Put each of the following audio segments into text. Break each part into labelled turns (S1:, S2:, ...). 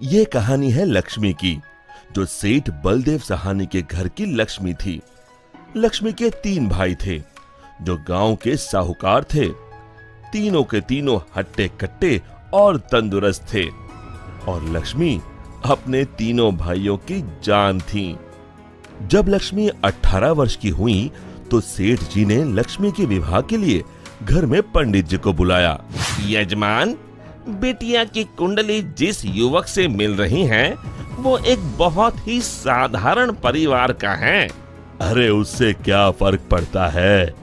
S1: ये कहानी है लक्ष्मी की, जो सेठ बलदेव सहानी के घर की लक्ष्मी थी। लक्ष्मी के 3 भाई थे, जो गांव के साहूकार थे। तीनों के तीनों हट्टे कट्टे और तंदुरुस्त थे, और लक्ष्मी अपने तीनों भाइयों की जान थी। जब लक्ष्मी 18 वर्ष की हुई, तो सेठ जी ने लक्ष्मी के विवाह के लिए घर में पंडित जी को बुलाया। यजमान, बेटिया की कुंडली जिस युवक से मिल रही है, वो एक बहुत ही साधारण परिवार का है। अरे उससे क्या फर्क पड़ता है,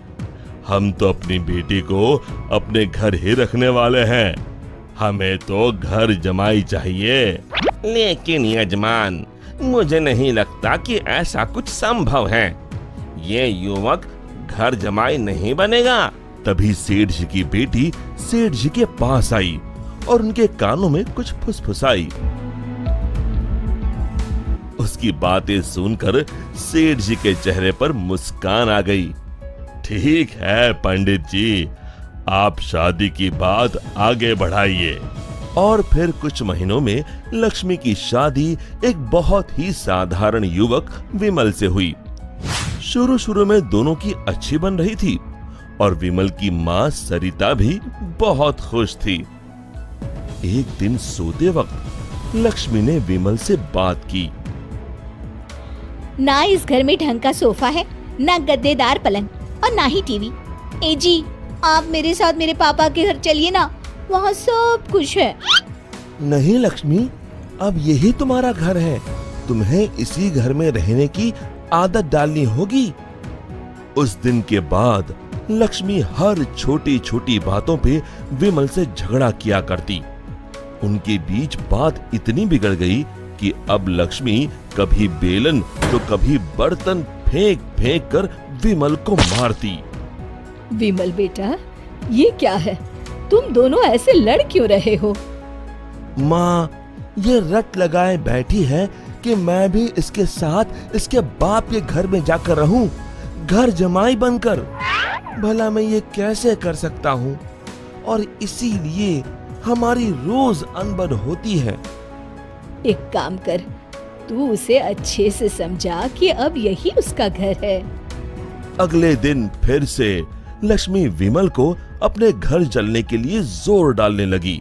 S1: हम तो अपनी बेटी को अपने घर ही रखने वाले हैं। हमें तो घर जमाई चाहिए। लेकिन यजमान, मुझे नहीं लगता कि ऐसा कुछ संभव है। ये युवक घर जमाई नहीं बनेगा। तभी सेठ जी की बेटी सेठ जी के पास आई और उनके कानों में कुछ फुसफुसाई। उसकी बातें सुनकर सेठ जी के चेहरे पर मुस्कान आ गई। ठीक है पंडित जी, आप शादी की बात आगे बढ़ाइए। और फिर कुछ महीनों में लक्ष्मी की शादी एक बहुत ही साधारण युवक विमल से हुई। शुरू में दोनों की अच्छी बन रही थी, और विमल की माँ सरिता भी बहुत खुश थी। एक दिन सोते वक्त लक्ष्मी ने विमल से बात की।
S2: ना इस घर में ढंग का सोफा है, ना गद्देदार पलंग, और ना ही टीवी। ए जी, आप मेरे साथ मेरे पापा के घर चलिए ना, वहाँ सब कुछ है।
S1: नहीं लक्ष्मी, अब यही तुम्हारा घर है। तुम्हें इसी घर में रहने की आदत डालनी होगी। उस दिन के बाद लक्ष्मी हर छोटी छोटी बातों पे विमल से झगड़ा किया करती। उनके बीच बात इतनी बिगड़ गई कि अब लक्ष्मी कभी बेलन तो कभी बर्तन फेंक फेंक कर विमल को मारती।
S2: विमल बेटा, ये क्या है? तुम दोनों ऐसे लड़ क्यों रहे हो?
S1: माँ, ये रट लगाए बैठी है कि मैं भी इसके साथ इसके बाप के घर में जाकर रहूं, घर जमाई बनकर। भला मैं ये कैसे कर सकता हूँ? और इसीलिए हमारी रोज अनबन होती है।
S2: एक काम कर, तू उसे अच्छे से समझा कि अब यही उसका घर है।
S1: अगले दिन फिर से लक्ष्मी विमल को अपने घर चलने के लिए जोर डालने लगी।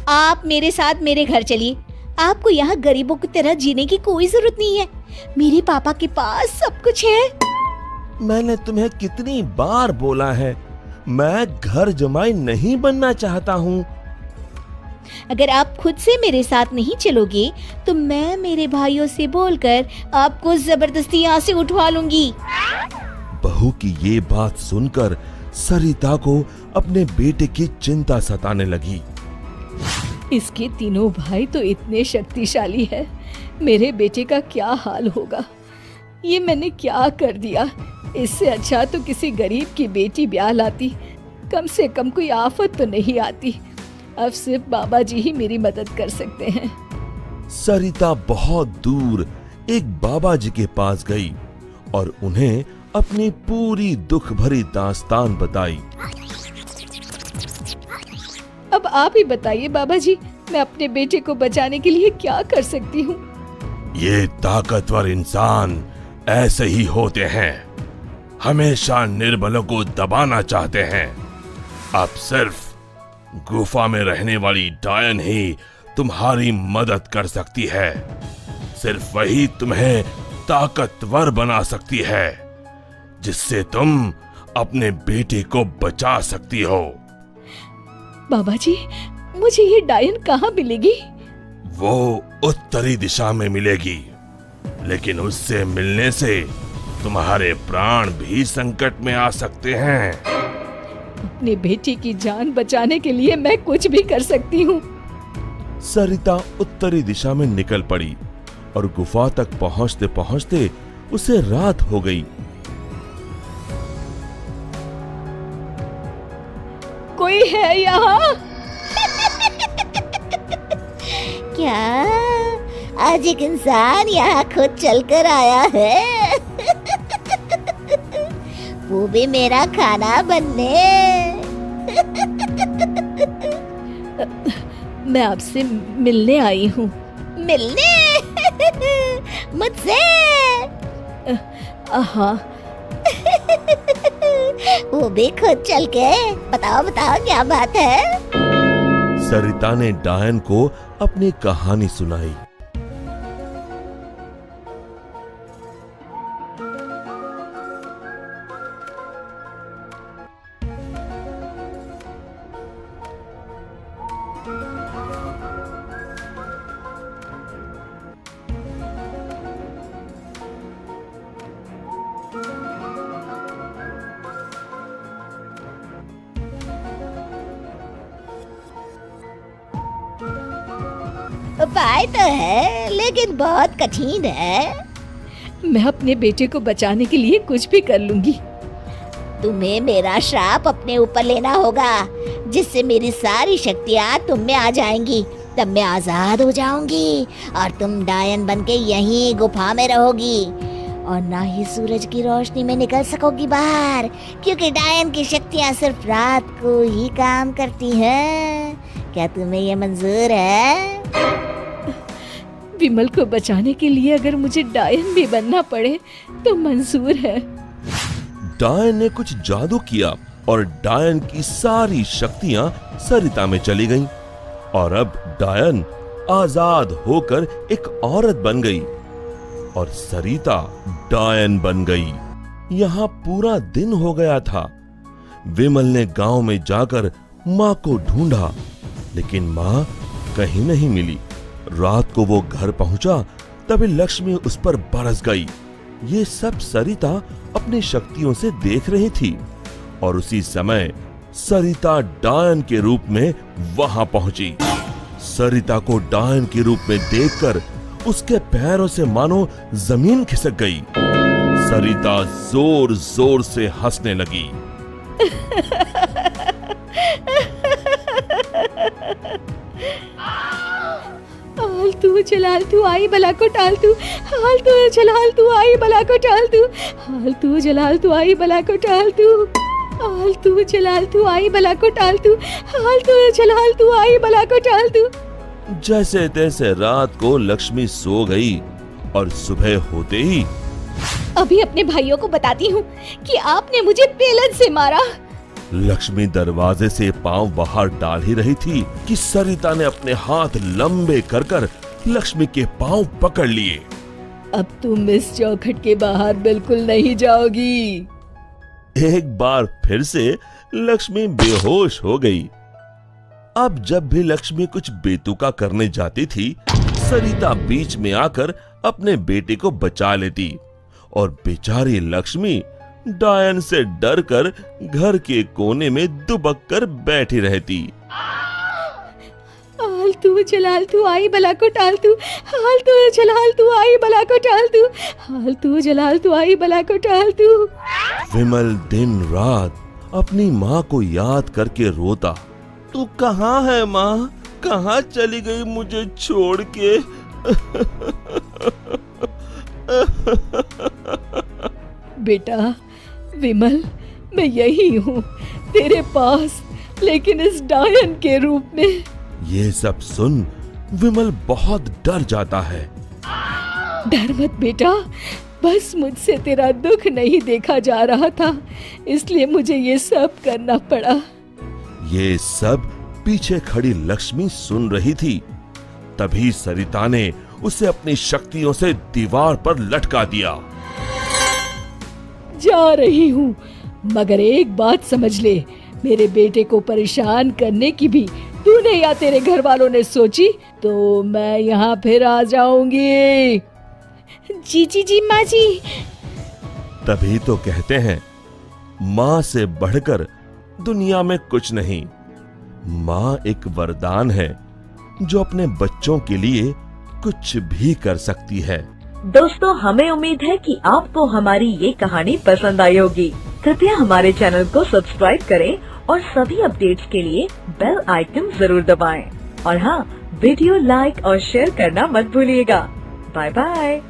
S2: आप मेरे साथ मेरे घर चलिए। आपको यहाँ गरीबों की तरह जीने की कोई जरूरत नहीं है। मेरे पापा के पास सब कुछ है।
S1: मैंने तुम्हें कितनी बार बोला है, मैं घर जमाई नहीं बनना चाहता हूँ।
S2: अगर आप खुद से मेरे साथ नहीं चलोगे, तो मैं मेरे भाइयों से बोलकर आपको जबरदस्ती यहाँ से उठवा लूंगी।
S1: बहू की ये बात सुनकर सरिता को अपने बेटे की चिंता सताने लगी।
S2: इसके तीनों भाई तो इतने शक्तिशाली है, मेरे बेटे का क्या हाल होगा? ये मैंने क्या कर दिया? इससे अच्छा तो किसी गरीब की बेटी ब्याह लाती, कम से कम कोई आफत तो नहीं आती। अब सिर्फ बाबा जी ही मेरी मदद कर सकते हैं।
S1: सरिता बहुत दूर एक बाबा जी के पास गई और उन्हें अपनी पूरी दुख भरी दास्तान बताई।
S2: अब आप ही बताइए बाबा जी, मैं अपने बेटे को बचाने के लिए क्या कर सकती हूँ?
S1: ये ताकतवर इंसान ऐसे ही होते हैं, हमेशा निर्बलों को दबाना चाहते हैं। अब सिर्फ गुफा में रहने वाली डायन ही तुम्हारी मदद कर सकती है। सिर्फ वही तुम्हें ताकतवर बना सकती है, जिससे तुम अपने बेटे को बचा सकती हो।
S2: बाबा जी, मुझे ये डायन कहाँ मिलेगी?
S1: वो उत्तरी दिशा में मिलेगी, लेकिन उससे मिलने से तुम्हारे प्राण भी संकट में आ सकते हैं।
S2: अपने बेटी की जान बचाने के लिए मैं कुछ भी कर सकती हूँ।
S1: सरिता उत्तरी दिशा में निकल पड़ी और गुफा तक पहुँचते पहुँचते उसे रात हो गई।
S2: कोई है यहाँ?
S3: क्या आज एक इंसान यहाँ खुद चलकर आया है? वो भी मेरा खाना बनने।
S2: मैं आपसे मिलने आई हूँ।
S3: मिलने? मुझसे?
S2: हाँ।
S3: वो भी खुद चल के? बताओ बताओ क्या बात है?
S1: सरिता ने डायन को अपनी कहानी सुनाई।
S3: उपाय तो है लेकिन बहुत कठिन है।
S2: मैं अपने बेटे को बचाने के लिए कुछ भी कर लूंगी।
S3: तुम्हें मेरा श्राप अपने ऊपर लेना होगा, जिससे मेरी सारी शक्तियाँ तुम में आ जाएंगी। तब मैं आजाद हो जाऊंगी और तुम डायन बनके यहीं गुफा में रहोगी और ना ही सूरज की रोशनी में निकल सकोगी बाहर, क्योंकि डायन की शक्तियाँ सिर्फ रात को ही काम करती हैं। क्या तुम्हें ये मंजूर है?
S2: विमल को बचाने के लिए अगर मुझे डायन भी बनना पड़े तो मंजूर है।
S1: डायन ने कुछ जादू किया और डायन की सारी शक्तियां सरिता में चली गईं और अब डायन आजाद होकर एक औरत बन गई और सरिता डायन बन गई। यहाँ पूरा दिन हो गया था। विमल ने गांव में जाकर माँ को ढूंढा, लेकिन माँ कहीं नहीं मिली। रात को वो घर पहुंचा तभी लक्ष्मी उस पर बरस गई। ये सब सरिता अपनी शक्तियों से देख रही थी और उसी समय सरिता डायन के रूप में वहां पहुंची। सरिता को डायन के रूप में देखकर उसके पैरों से मानो जमीन खिसक गई। सरिता जोर जोर से हंसने लगी।
S2: हालतू जलालतू आई बला को टालतू, हालतू जलालतू आई बला को टालतू, हालतू जलालतू आई बला को टालतू, हालतू जलालतू आई बला को टालतू, हालतू जलालतू आई बला को टालतू।
S1: जैसे तैसे रात को लक्ष्मी सो गई और सुबह होते ही
S2: अभी अपने भाइयों को बताती हूँ कि आपने मुझे बेलन से मारा।
S1: लक्ष्मी दरवाजे से पांव बाहर डाल ही रही थी कि सरिता ने अपने हाथ लंबे कर कर लक्ष्मी के पांव पकड़ लिए।
S2: अब तुम इस चौखट के बाहर बिल्कुल नहीं जाओगी।
S1: एक बार फिर से लक्ष्मी बेहोश हो गई। अब जब भी लक्ष्मी कुछ बेतुका करने जाती थी, सरिता बीच में आकर अपने बेटे को बचा लेती और बेचारी लक्ष्मी डायन से डरकर घर के कोने में दुबक कर बैठी रहती।
S2: हालतू जलालतू आई बला को टालतू, हालतू जलालतू आई बला को टालतू, हालतू जलालतू आई बला को टालतू।
S1: विमल दिन रात अपनी माँ को याद करके रोता। तू कहाँ है माँ? कहाँ चली गई मुझे छोड़ के?
S2: बेटा विमल, मैं यही हूँ तेरे पास, लेकिन इस डायन के रूप में।
S1: ये सब सुन विमल बहुत डर जाता है।
S2: डर मत बेटा, बस मुझसे तेरा दुख नहीं देखा जा रहा था, इसलिए मुझे ये सब करना पड़ा।
S1: ये सब पीछे खड़ी लक्ष्मी सुन रही थी। तभी सरिता ने उसे अपनी शक्तियों से दीवार पर लटका दिया।
S2: जा रही हूँ, मगर एक बात समझ ले, मेरे बेटे को परेशान करने की भी तूने या तेरे घर वालों ने सोची तो मैं यहाँ फिर आ जाऊंगी। जी जी जी माँ जी।
S1: तभी तो कहते हैं, माँ से बढ़कर दुनिया में कुछ नहीं। माँ एक वरदान है जो अपने बच्चों के लिए कुछ भी कर सकती है।
S4: दोस्तों, हमें उम्मीद है कि आपको हमारी ये कहानी पसंद आई होगी। कृपया हमारे चैनल को सब्सक्राइब करें और सभी अपडेट्स के लिए बेल आइकन जरूर दबाएं। और हाँ, वीडियो लाइक और शेयर करना मत भूलिएगा। Bye bye.